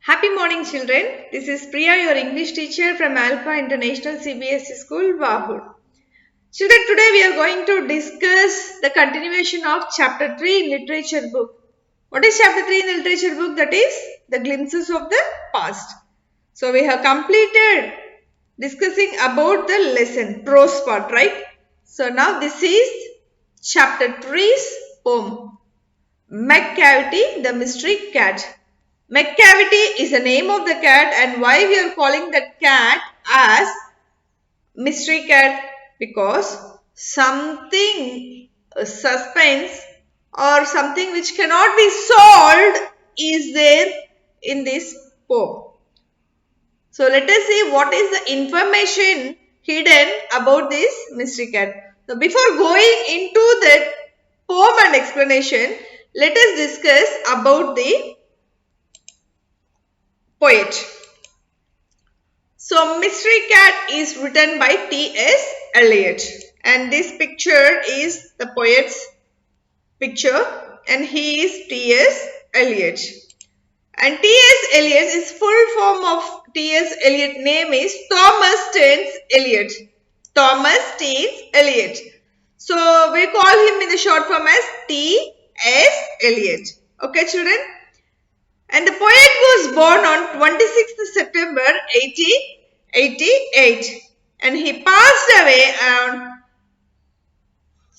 Happy morning, children. This is Priya, your English teacher from Alpha International CBSE School, Vahur. Children, today we are going to discuss the continuation of Chapter 3 in Literature book. What is Chapter 3 in the Literature book? That is the glimpses of the past. So, we have completed discussing about the lesson, prose part, right? So, now this is Chapter 3's poem. McCavity, the mystery cat. McCavity is the name of the cat, and why we are calling that cat as mystery cat? Because something suspense or something which cannot be solved is there in this poem. So let us see what is the information hidden about this mystery cat. So before going into that poem and explanation, let us discuss about the poet. So Mystery Cat is written by T.S. Eliot, and this picture is the poet's picture, and he is T.S. Eliot. And T.S. Eliot is full form of T.S. Eliot name is Thomas Stearns Eliot. Thomas Stearns Eliot. So we call him in the short form as T.S. Eliot. Okay, children? And the poet was born on 26th September 1888, and he passed away on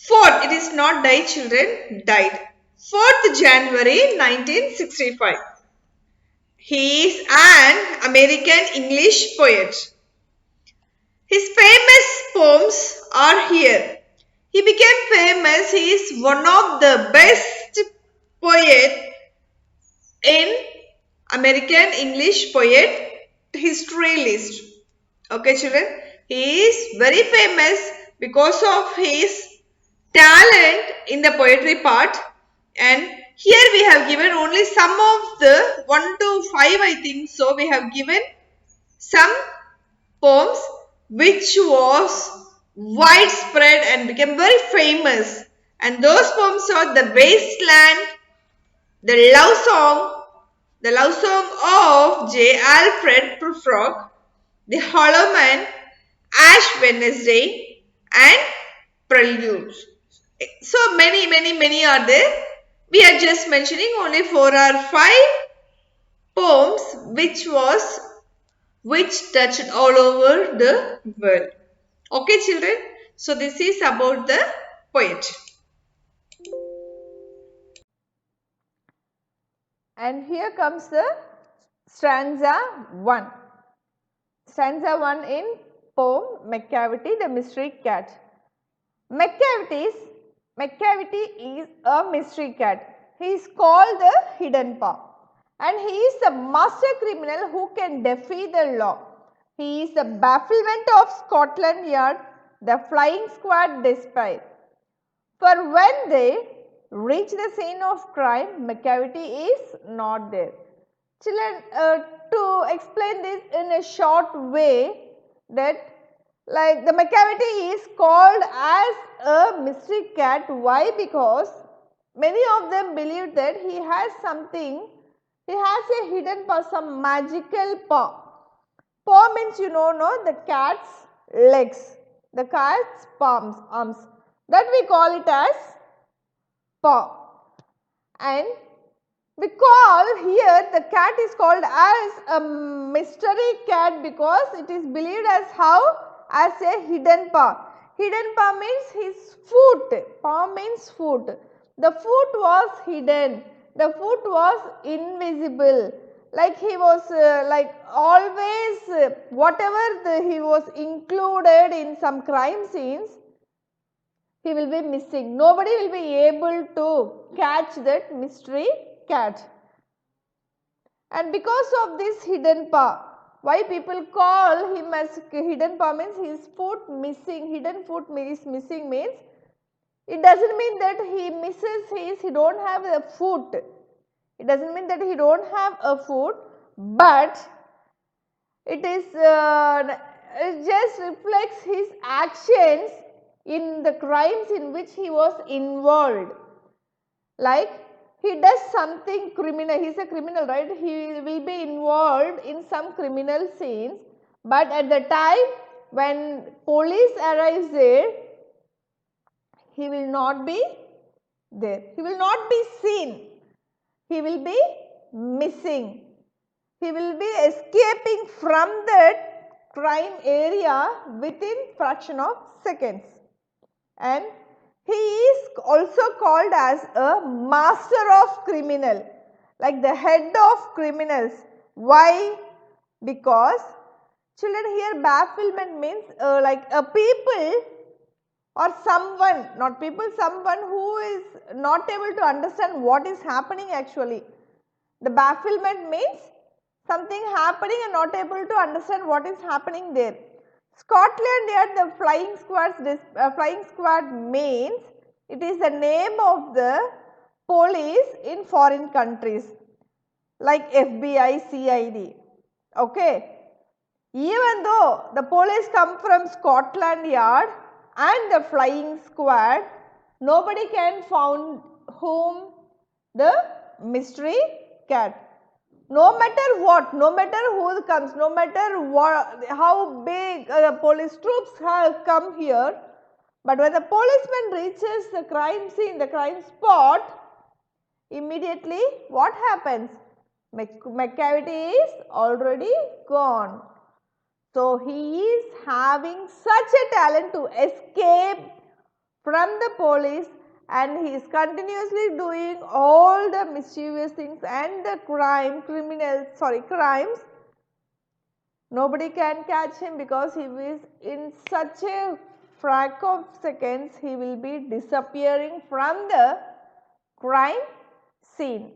4th, it is not died children, died, 4th January 1965. He is an American English poet. His famous poems are here. He became famous, he is one of the best poet in American English poet history list. Okay, children. He is very famous because of his talent in the poetry part. And here we have given only some of the 1 to 5, I think. So we have given some poems which was widespread and became very famous. And those poems are The Wasteland, The Love Song of J. Alfred Prufrock, The Hollow Man, Ash Wednesday, and Preludes. So many are there. We are just mentioning only 4 or 5 poems which touched all over the world. Okay, children. So this is about the poet. And here comes the stanza 1. Stanza 1 in poem McCavity the Mystery Cat. McCavity is a mystery cat. He is called the Hidden Paw, and he is the master criminal who can defy the law. He is the bafflement of Scotland Yard, the flying squad despair. For when they reach the scene of crime, McCavity is not there. Children, to explain this in a short way, that like the McCavity is called as a mystery cat. Why? Because many of them believe that he has something, he has a hidden paw, some magical paw. Paw means no, the cat's legs, the cat's palms, arms. That we call it as paw. And we call here the cat is called as a mystery cat because it is believed as how? As a hidden paw. Hidden paw means his foot. Paw means foot. The foot was hidden. The foot was invisible. Like he was like always whatever he was included in some crime scenes, he will be missing. Nobody will be able to catch that mystery cat. And because of this hidden paw, why people call him as hidden paw means his foot missing, hidden foot is missing means it doesn't mean that he misses he don't have a foot. It doesn't mean that he don't have a foot, but it is it just reflects his actions in the crimes in which he was involved. Like he does something criminal, he is a criminal, right? He will be involved in some criminal scenes, but at the time when police arrives there, he will not be there, he will not be seen, he will be missing, he will be escaping from that crime area within fraction of seconds, and he is also called as a master of criminal, like the head of criminals. Why? Because children, here bafflement means like a people or someone, not people, someone who is not able to understand what is happening actually. The bafflement means something happening and not able to understand what is happening there. Scotland Yard, the flying squad means it is the name of the police in foreign countries like FBI, CID. Okay. Even though the police come from Scotland Yard and the flying squad, nobody can found whom the mystery cat. No matter what, no matter who comes, no matter what, how big police troops have come here, but when the policeman reaches the crime scene, the crime spot, immediately what happens? McCavity is already gone. So, he is having such a talent to escape from the police, and he is continuously doing all the mischievous things and the crimes. Nobody can catch him because he is in such a frac of seconds, he will be disappearing from the crime scene.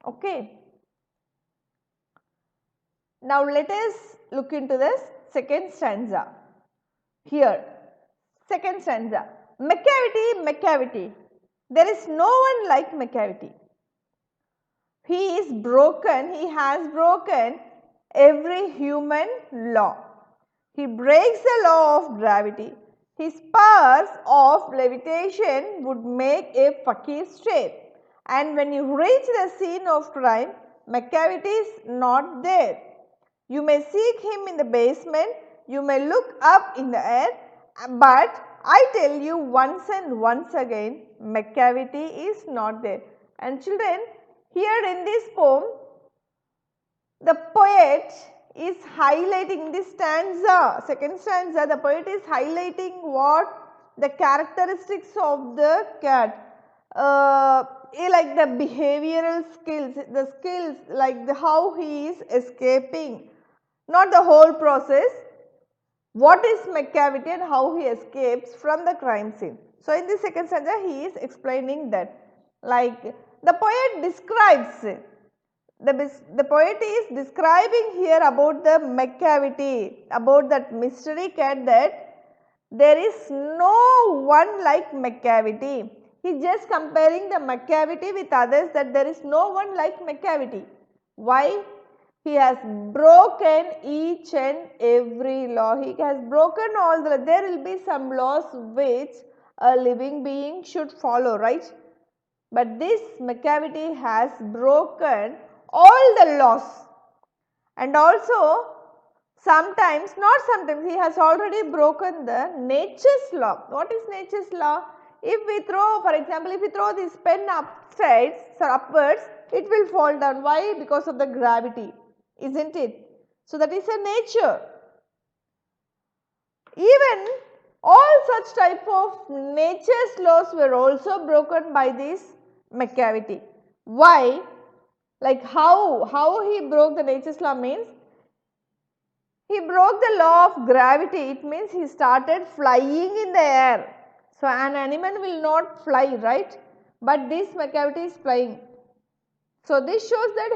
Okay. Now, let us look into the second stanza. Here, second stanza. McCavity. There is no one like McCavity. He has broken every human law. He breaks the law of gravity. His powers of levitation would make a fakir stray. And when you reach the scene of crime, McCavity is not there. You may seek him in the basement, you may look up in the air, but I tell you once and once again, McCavity is not there. And children, here in this poem, the poet is highlighting this stanza, second stanza, the poet is highlighting what? The characteristics of the cat, like the behavioral skills, the skills like how he is escaping, not the whole process. What is McCavity and how he escapes from the crime scene. So, in the second stanza he is explaining that, like the poet describes, the poet is describing here about the McCavity, about that mystery cat, that there is no one like McCavity. He is just comparing the McCavity with others, that there is no one like McCavity. Why? He has broken each and every law. He has broken all the, there will be some laws which a living being should follow, right? But this McCavity has broken all the laws, and also sometimes, not sometimes, he has already broken the nature's law. What is nature's law? If we throw, for example, if we throw this pen upwards, it will fall down. Why? Because of the gravity, isn't it? So, that is a nature. Even all such type of nature's laws were also broken by this McCavity. Why? Like how he broke the nature's law means, he broke the law of gravity. It means he started flying in the air. So, an animal will not fly, right? But this McCavity is flying. So, this shows that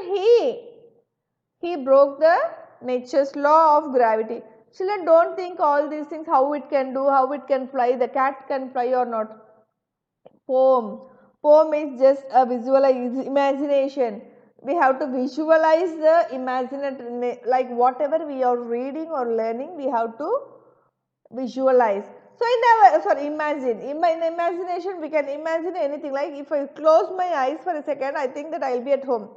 he broke the nature's law of gravity. Children, don't think all these things, how it can do, how it can fly, the cat can fly or not. Poem is just a imagination. We have to visualize the imaginary, like whatever we are reading or learning, we have to visualize. So imagine, in imagination we can imagine anything, like if I close my eyes for a second, I think that I will be at home.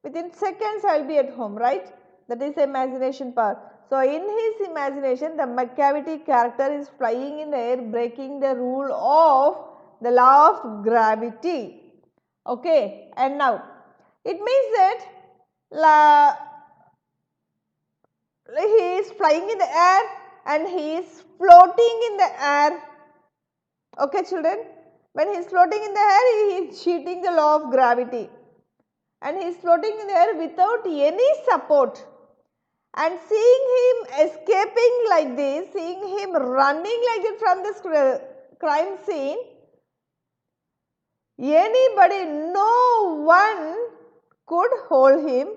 Within seconds I will be at home, right? That is the imagination power. So in his imagination, the McCavity character is flying in the air, breaking the rule of the law of gravity. Okay, and now it means that he is flying in the air and he is floating in the air. Okay children, when he is floating in the air, he is cheating the law of gravity, and he is floating in the air without any support. And seeing him escaping like this, seeing him running like this from this crime scene, anybody, no one could hold him.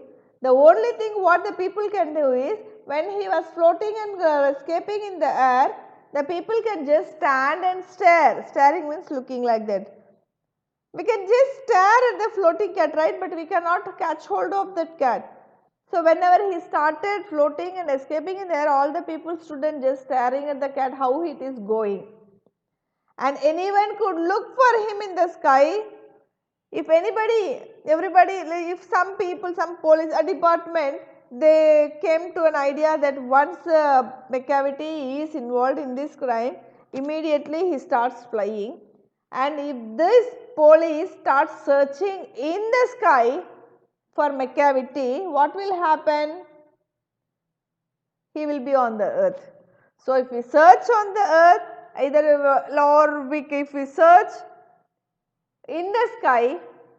The only thing what the people can do is, when he was floating and escaping in the air, the people can just stand and stare. Staring means looking like that. We can just stare at the floating cat, right? But we cannot catch hold of that cat. So whenever he started floating and escaping in the air, all the people stood and just staring at the cat, how it is going. And anyone could look for him in the sky. If anybody, everybody, if some people, some police department, they came to an idea that once McCavity is involved in this crime, immediately he starts flying. And if this police starts searching in the sky for McCavity, what will happen? He will be on the earth. So if we search on the earth, if we search in the sky,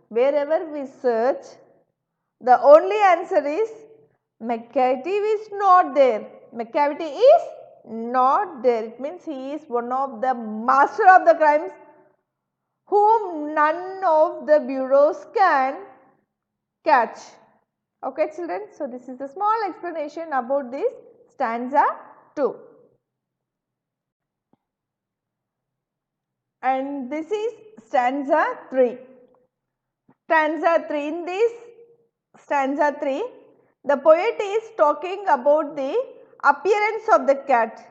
wherever we search, the only answer is McCavity is not there. McCavity is not there. It means he is one of the master of the crimes whom none of the bureaus can catch. Okay children, so this is a small explanation about this stanza 2. And this is stanza 3. Stanza 3, in this stanza 3, the poet is talking about the appearance of the cat,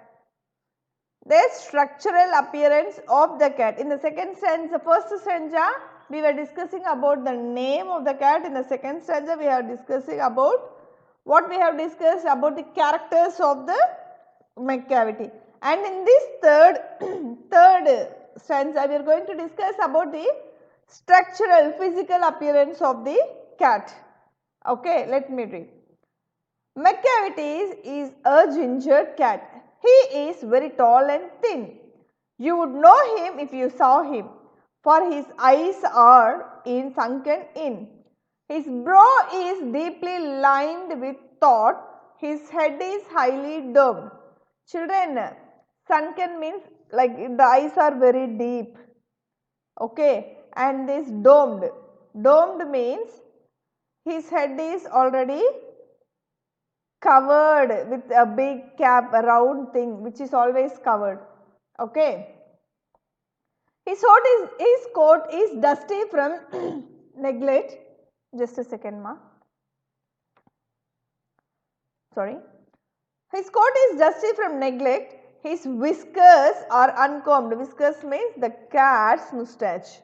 the structural appearance of the cat. In the second stanza, first stanza, we were discussing about the name of the cat. In the second stanza, we are discussing about what we have discussed about the characters of the McCavity. And in this third stanza, we are going to discuss about the structural, physical appearance of the cat. Okay, let me read. McCavity is a ginger cat. He is very tall and thin. You would know him if you saw him, for his eyes are sunken in. His brow is deeply lined with thought. His head is highly domed. Children, sunken means like the eyes are very deep. Okay, and this domed. Domed means his head is already covered with a big cap, a round thing which is always covered. Okay. His coat is dusty from neglect. Just a second, ma. Sorry. His coat is dusty from neglect. His whiskers are uncombed. Whiskers means the cat's moustache.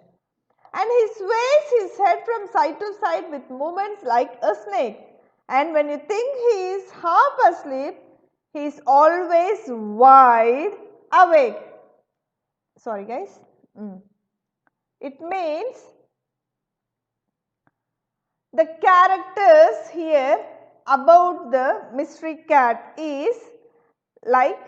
And he sways his head from side to side with movements like a snake. And when you think he is half asleep, he is always wide awake. Sorry guys. It means the characters here about the mystery cat is like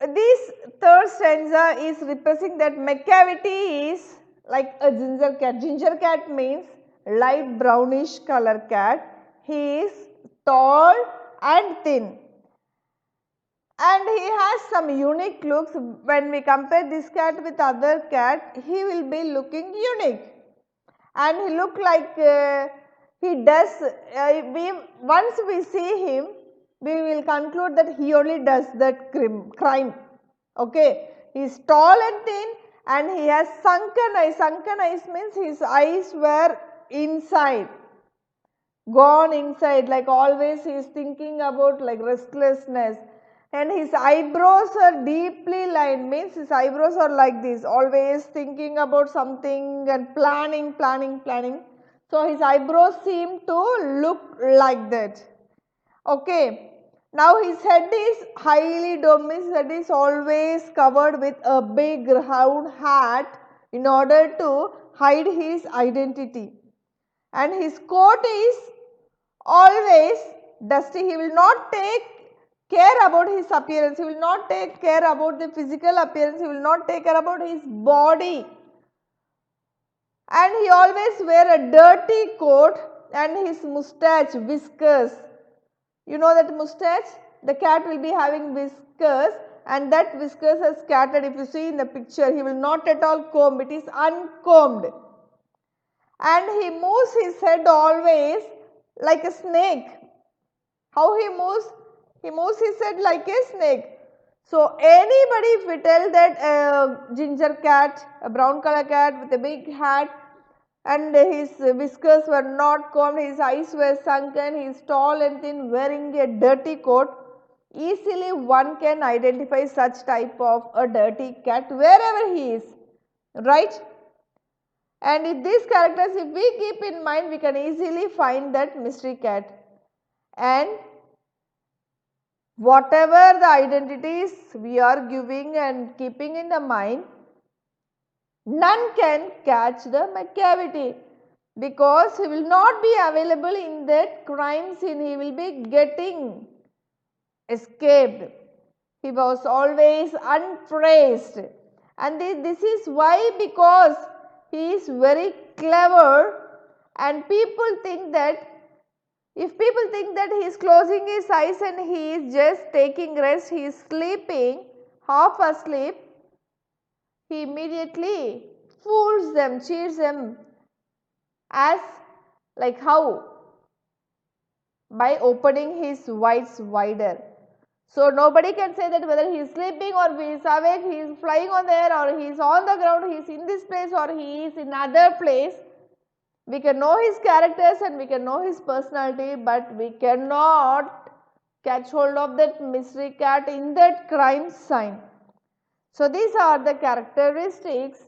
this third stanza is representing that McCavity is like a ginger cat. Ginger cat means light brownish color cat. He is tall and thin. And he has some unique looks. When we compare this cat with other cat, he will be looking unique. And he look like he does, once we see him, we will conclude that he only does that crime. Okay, he is tall and thin and he has sunken eyes. Sunken eyes means his eyes were inside, gone inside, like always he is thinking about like restlessness. and his eyebrows are deeply lined, means his eyebrows are like this, always thinking about something and planning. So his eyebrows seem to look like that. Okay. Now his head is highly domed, his head is always covered with a big round hat in order to hide his identity. And his coat is always dusty. He will not take care about his appearance, he will not take care about the physical appearance, he will not take care about his body. And he always wear a dirty coat, and his mustache, whiskers. You know that mustache? The cat will be having whiskers, and that whiskers are scattered. If you see in the picture, he will not at all comb, it is uncombed. And he moves his head always like a snake. How he moves? He moves his head like a snake. So anybody, if we tell that a ginger cat, a brown color cat with a big hat, and his whiskers were not combed, his eyes were sunken, he is tall and thin, wearing a dirty coat, easily one can identify such type of a dirty cat wherever he is, right? And if these characters, if we keep in mind, we can easily find that mystery cat. And whatever the identities we are giving and keeping in the mind, none can catch the McCavity, because he will not be available in that crime scene, he will be getting escaped. He was always unpraised, and this is why, because he is very clever, and people think that, if people think that he is closing his eyes and he is just taking rest, he is sleeping, half asleep, he immediately fools them, cheats them, as like how? By opening his eyes wider. So nobody can say that whether he is sleeping or he is awake, he is flying on the air, or he is on the ground, he is in this place or he is in other place. We can know his characters and we can know his personality, but we cannot catch hold of that mystery cat in that crime scene. So these are the characteristics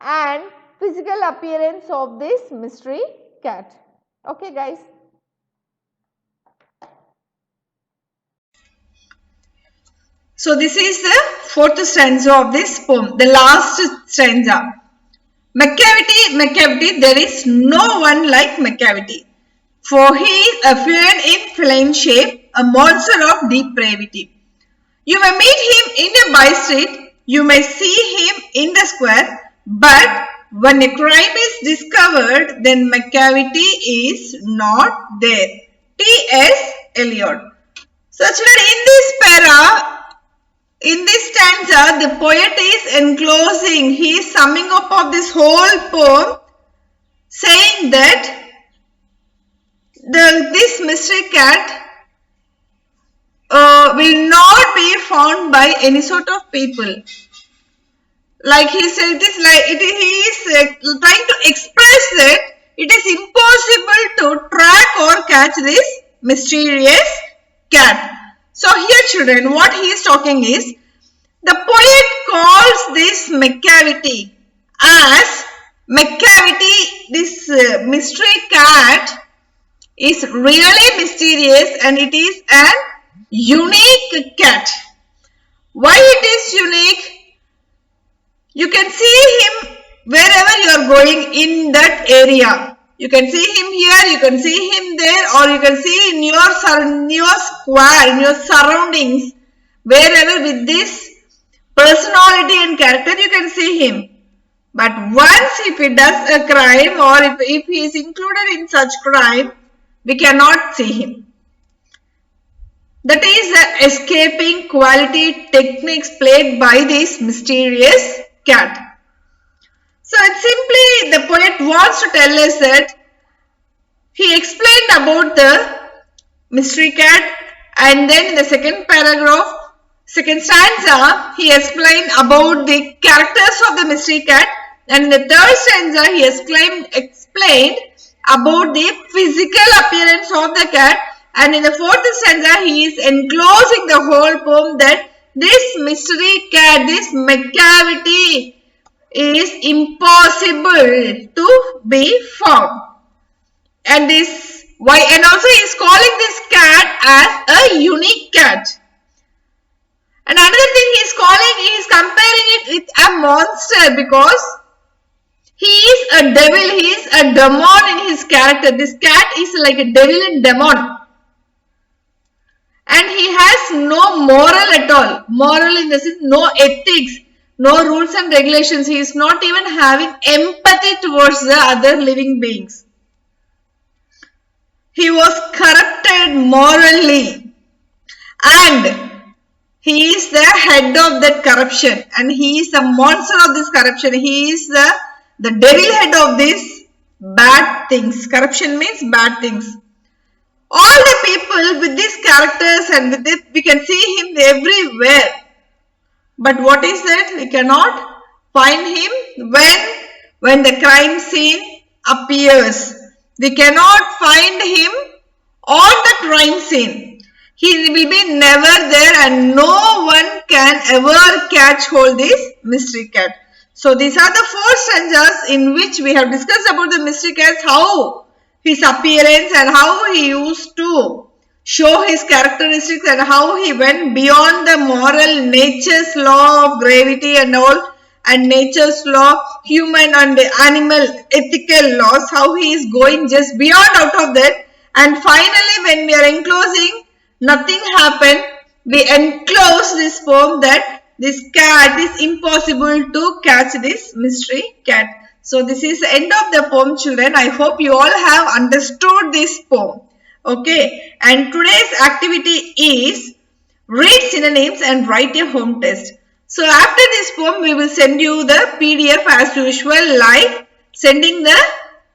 and physical appearance of this mystery cat. Okay guys. So this is the fourth stanza of this poem, the last stanza. McCavity, there is no one like McCavity, for he is a fiend in feline shape, a monster of depravity. You may meet him in a by street, you may see him in the square, but when a crime is discovered, then McCavity is not there. T.S. Eliot. Such that in this stanza, the poet is enclosing, he is summing up of this whole poem, saying that this mystery cat will not be found by any sort of people. Like he said, he is trying to express that it is impossible to track or catch this mysterious cat. So here children, what he is talking is, the poet calls this McCavity as McCavity, this mystery cat is really mysterious and it is an unique cat. Why it is unique? You can see him wherever you are going in that area. You can see him here, you can see him there, or you can see in your square, in your surroundings, wherever with this personality and character you can see him. But once if he does a crime or if he is included in such crime, we cannot see him. That is the escaping quality techniques played by this mysterious cat. So it's simply the poet wants to tell us that he explained about the mystery cat, and then in the second paragraph, second stanza, he explained about the characters of the mystery cat, and in the third stanza he explained about the physical appearance of the cat, And in the fourth stanza, he is enclosing the whole poem that this mystery cat, this McCavity is impossible to be found. And this why, and also he is calling this cat as a unique cat. And another thing he is calling, he is comparing it with a monster because he is a devil, he is a demon in his character. This cat is like a devil and demon. And he has no moral at all. Moral in the sense, no ethics, no rules and regulations. He is not even having empathy towards the other living beings. He was corrupted morally. And he is the head of that corruption. And he is the monster of this corruption. He is the devil head of these bad things. Corruption means bad things. All the people with these characters and with it, we can see him everywhere. But what is that? We cannot find him when the crime scene appears. We cannot find him on the crime scene. He will be never there and no one can ever catch hold this mystery cat. So these are the four stanzas in which we have discussed about the mystery cats, how his appearance and how he used to show his characteristics and how he went beyond the moral nature's law of gravity and all, and nature's law, human and animal ethical laws, how he is going just beyond out of that. And finally, when we are enclosing, nothing happened. We enclose this poem that this cat is impossible to catch this mystery cat. So this is the end of the poem, children. I hope you all have understood this poem. Okay. And today's activity is read synonyms and write a home test. So after this poem, we will send you the PDF as usual, like sending the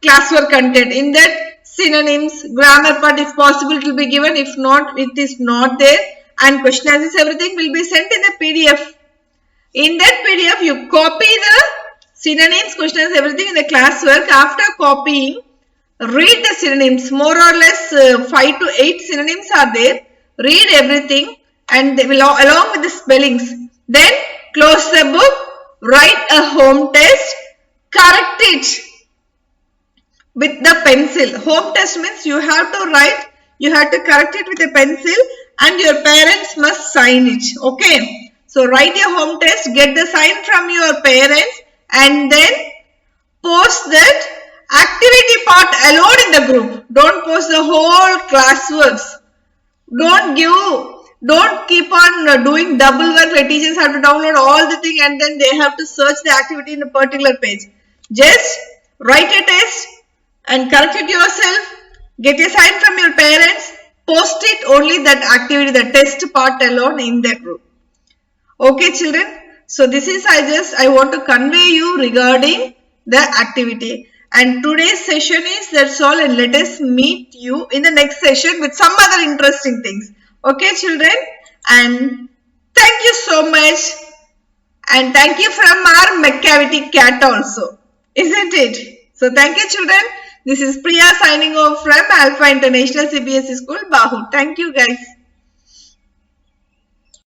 classwork content. In that, synonyms, grammar part if possible it will be given. If not, it is not there. And question answers, everything will be sent in the PDF. In that PDF, you copy the synonyms, questions, everything in the classwork. After copying, read the synonyms. More or less 5 to 8 synonyms are there. Read everything and they will, along with the spellings. Then close the book, write a home test, correct it with the pencil. Home test means you have to write, you have to correct it with a pencil and your parents must sign it. Okay. So write your home test, get the sign from your parents and then post that activity part alone in the group. Don't post the whole classworks. Don't keep on doing double work where teachers have to download all the thing and then they have to search the activity in a particular page. Just write a test and correct it yourself. Get a sign from your parents. Post it only that activity, the test part alone in the group. Okay, children. So this is I want to convey you regarding the activity. And today's session is that's all, and let us meet you in the next session with some other interesting things. Okay, children. And thank you so much. And thank you from our McCavity cat also. Isn't it? So thank you, children. This is Priya signing off from Alpha International CBSE School, Bahu. Thank you, guys.